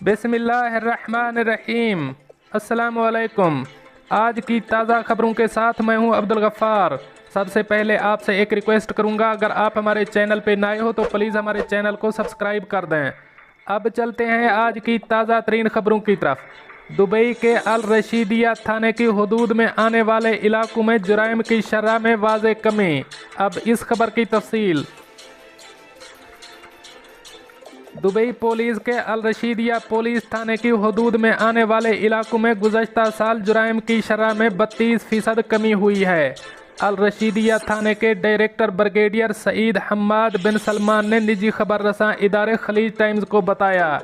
बिस्मिल्लाहिर्रहमानिर्रहीम। अस्सलामुअलैकुम। आज की ताज़ा खबरों के साथ मैं हूं अब्दुल गफ़ार। सबसे पहले आपसे एक रिक्वेस्ट करूंगा, अगर आप हमारे चैनल पे नए हो तो प्लीज़ हमारे चैनल को सब्सक्राइब कर दें। अब चलते हैं आज की ताज़ा तरीन खबरों की तरफ। दुबई के अल रशीदिया थाने की हदूद में आने वाले इलाकों में जुराइम की शरह में वाज़े कमी। अब इस खबर की तफसील। दुबई पुलिस के अल रशीदिया पुलिस थाने की हदूद में आने वाले इलाकों में गुज़श्ता साल जुराइम की शरह में 32% कमी हुई है। अल रशीदिया थाने के डायरेक्टर ब्रिगेडियर सईद हम्माद बिन सलमान ने निजी खबर रसां इदारे खलीज टाइम्स को बताया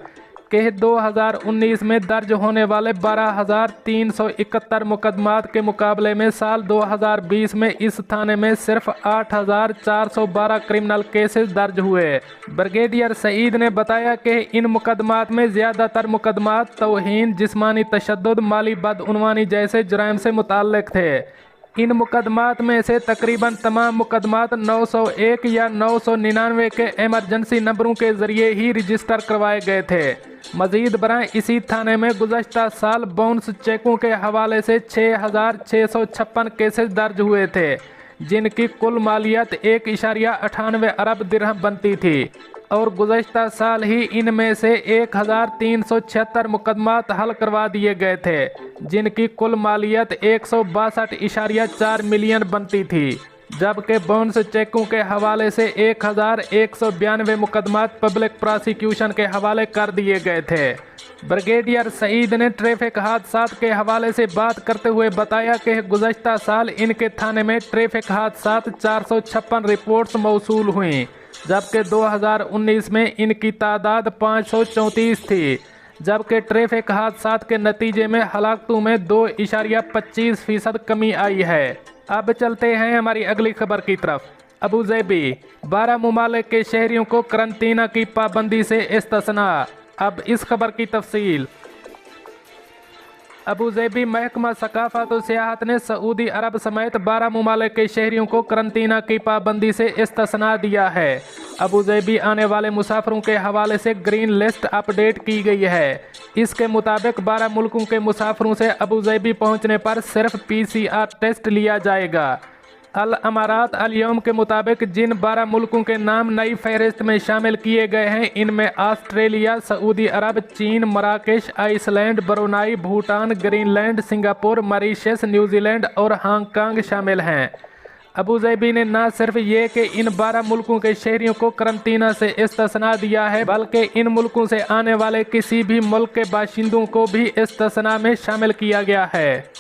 कि 2019 में दर्ज होने वाले 12,371 मुकदमात के मुकाबले में साल 2020 में इस थाने में सिर्फ 8,412 क्रिमिनल केसेस दर्ज हुए। ब्रिगेडियर सईद ने बताया कि इन मुकदमात में ज़्यादातर मुकदमात तौहीन, जिस्मानी तशद्दुद, माली बदउनवानी जैसे जुराइम से मुताल्लिक़ थे। इन मुकदमात में से तकरीबन तमाम मुकदमात 901 या 999 के एमरजेंसी नंबरों के ज़रिए ही रजिस्टर करवाए गए थे। मज़ीद बरां इसी थाने में गुज़श्ता साल बाउंस चेकों के हवाले से 6,656 केसेस दर्ज हुए थे, जिनकी कुल मालियत 1.98 अरब दिरहम बनती थी और गुज़श्ता साल ही इनमें से 1,376 मुकदमात हल करवा दिए गए थे, जिनकी कुल मालियत 162.4 मिलियन बनती थी, जबकि बाउंस चेकों के हवाले से 1,192 मुकदमात पब्लिक प्रोसिक्यूशन के हवाले कर दिए गए थे। ब्रिगेडियर सईद ने ट्रैफिक हादसात के हवाले से बात करते हुए बताया कि गुज़श्ता साल इनके थाने में ट्रैफिक हादसात 456 रिपोर्ट्स मौसूल हुई, जबकि 2019 में इनकी तादाद 534 थी, जबकि ट्रैफिक हादसात के नतीजे में हलाकतों में 2.25% कमी आई है। अब चलते हैं हमारी अगली खबर की तरफ। अबू ज़ैबी 12 ममालिक के शहरियों को करंतना की पाबंदी से इस्तिस्ना। अब इस खबर की तफसील। अबू ज़ैबी महकमा सकाफ़त और सियाहत ने सऊदी अरब समेत 12 ममालिक के शहरियों को करंतना की पाबंदी से इस्तिस्ना दिया है। अबू ज़ैबी आने वाले मुसाफिरों के हवाले से ग्रीन लिस्ट अपडेट की गई है। इसके मुताबिक 12 मुल्कों के मुसाफिरों से अबू ज़ैबी पहुँचने पर सिर्फ PCR टेस्ट लिया जाएगा। अल अमारात अल यौम के मुताबिक जिन 12 मुल्कों के नाम नई फहरिस्त में शामिल किए गए हैं, इनमें ऑस्ट्रेलिया, सऊदी अरब, चीन, Marrakesh, Iceland, Brunei, Bhutan, Greenland, Singapore, Mauritius, New Zealand और हांगकांग शामिल हैं। अबू ज़ैबी ने न सिर्फ ये कि इन 12 मुल्कों के शहरियों को करंतना से इस्तिस्ना दिया है, बल्कि इन मुल्कों से आने वाले किसी भी मुल्क के बाशिंदों को भी इस्तिस्ना में शामिल किया गया है।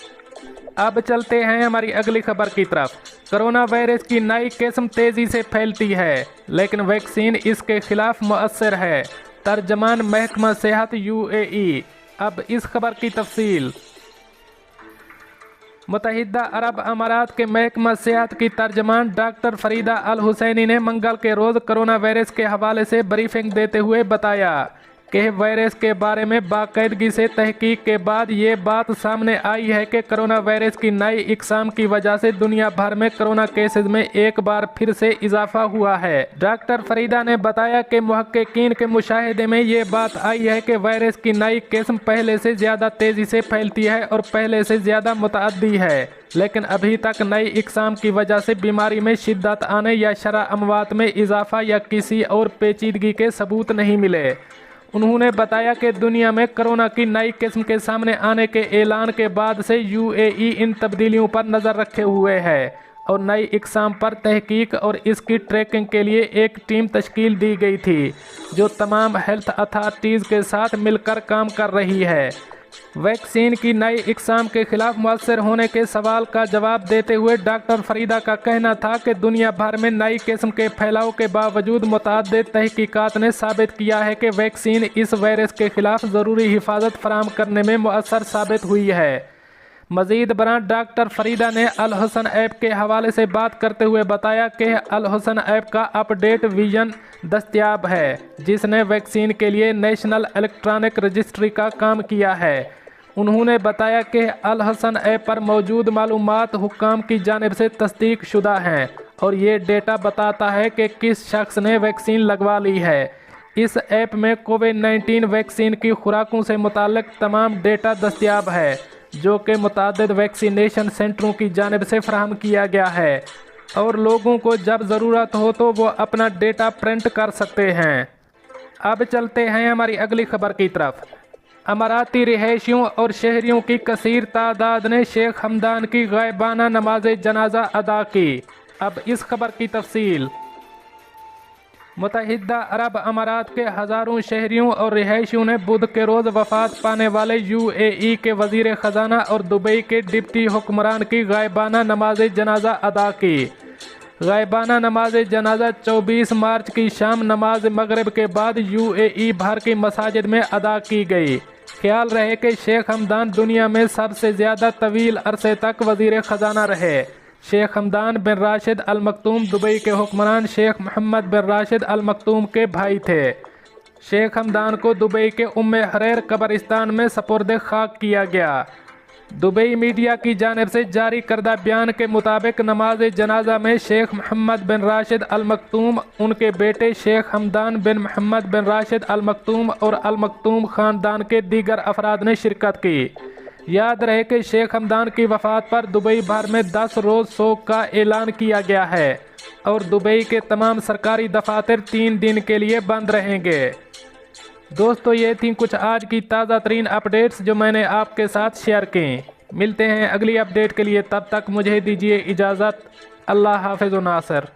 अब चलते हैं हमारी अगली खबर की तरफ। कोरोना वायरस की नई किस्म तेज़ी से फैलती है, लेकिन वैक्सीन इसके खिलाफ मुअस्सर है। तर्जमान महकमा सेहत UAE। अब इस खबर की तफसील। मुत्तहिदा अरब अमारात के महकमा सेहत की तर्जमान डॉक्टर फरीदा अल हुसैनी ने मंगल के रोज़ कोरोना वायरस के हवाले से ब्रीफिंग देते हुए बताया कि वायरस के बारे में बाकायदगी से तहकीक के बाद ये बात सामने आई है कि कोरोना वायरस की नई इकसाम की वजह से दुनिया भर में कोरोना केसेस में एक बार फिर से इजाफा हुआ है। डॉक्टर फरीदा ने बताया कि मुहक्किकीन के मुशाहिदे में ये बात आई है कि वायरस की नई किस्म पहले से ज़्यादा तेज़ी से फैलती है और पहले से ज़्यादा मुतअद्दी है, लेकिन अभी तक नई इकसाम की वजह से बीमारी में शिद्दत आने या शरह अमवात में इजाफा या किसी और पेचीदगी के सबूत नहीं मिले। उन्होंने बताया कि दुनिया में कोरोना की नई किस्म के सामने आने के ऐलान के बाद से UAE इन तब्दीलियों पर नज़र रखे हुए है और नई इकसाम पर तहकीक और इसकी ट्रैकिंग के लिए एक टीम तश्कील दी गई थी, जो तमाम हेल्थ अथॉरिटीज़ के साथ मिलकर काम कर रही है। वैक्सीन की नई इकसाम के खिलाफ मुअस्सर होने के सवाल का जवाब देते हुए डॉक्टर फरीदा का कहना था कि दुनिया भर में नई किस्म के फैलाव के बावजूद मुतअद्दिद तहकीकात ने साबित किया है कि वैक्सीन इस वायरस के खिलाफ ज़रूरी हिफाजत फराहम करने में मुअस्सर साबित हुई है। मज़ीद बरां डॉक्टर फरीदा ने अल हुसन ऐप के हवाले से बात करते हुए बताया कि अल हुसन ऐप का अपडेट विजन दस्तयाब है, जिसने वैक्सीन के लिए नेशनल इलेक्ट्रॉनिक रजिस्ट्री का काम किया है। उन्होंने बताया कि अल हुसन ऐप पर मौजूद मालूमात हुक्काम की जानिब से तस्दीक शुदा हैं और ये डेटा बताता है कि किस शख्स ने वैक्सीन लगवा ली है। इस ऐप में कोविड-19 वैक्सीन की खुराकों से मुताल्लिक तमाम डेटा दस्तयाब है, जो कि मुतअद्दिद वैक्सीनेशन सेंटरों की जानिब से फराहम किया गया है और लोगों को जब ज़रूरत हो तो वो अपना डेटा प्रिंट कर सकते हैं। अब चलते हैं हमारी अगली खबर की तरफ। अमाराती रिहायशियों और शहरियों की कसीर तादाद ने शेख हमदान की गायबाना नमाज जनाजा अदा की। अब इस खबर की तफसील। मुत्तहिदा अरब अमारात के हज़ारों शहरियों और रिहायशियों ने बुध के रोज़ वफ़ात पाने वाले UAE के वज़ीर ख़जाना और दुबई के डिप्टी हुक्मरान की गायबाना नमाज जनाजा अदा की। गायबाना नमाज जनाजा 24 मार्च की शाम नमाज मगरिब के बाद UAE भर की मसाजिद में अदा की गई। ख्याल रहे कि शेख हमदान दुनिया में सबसे ज़्यादा तवील अरसे तक वज़ीर ख़जाना रहे। शेख हमदान बिन राशिद अल मखतूम दुबई के हुक्मरान शेख मोहम्मद बिन राशिद अल मखतूम के भाई थे। शेख हमदान को दुबई के उम्मे हरेर कब्रिस्तान में सपुर्द खाक किया गया। दुबई मीडिया की जानिब से जारी करदा बयान के मुताबिक नमाज जनाजा में शेख मोहम्मद बिन राशिद अल मखतूम, उनके बेटे शेख हमदान बिन मोहम्मद बिन राशिद अल मखतूम और अल मखतूम ख़ानदान के दीगर अफराद ने शिरकत की। याद रहे कि शेख हमदान की वफ़ात पर दुबई भर में 10 रोज़ शोक का ऐलान किया गया है और दुबई के तमाम सरकारी दफातर 3 दिन के लिए बंद रहेंगे। दोस्तों, ये थी कुछ आज की ताज़ा तरीन अपडेट्स जो मैंने आपके साथ शेयर की। मिलते हैं अगली अपडेट के लिए, तब तक मुझे दीजिए इजाज़त। अल्लाह हाफ़िज़ व नासिर।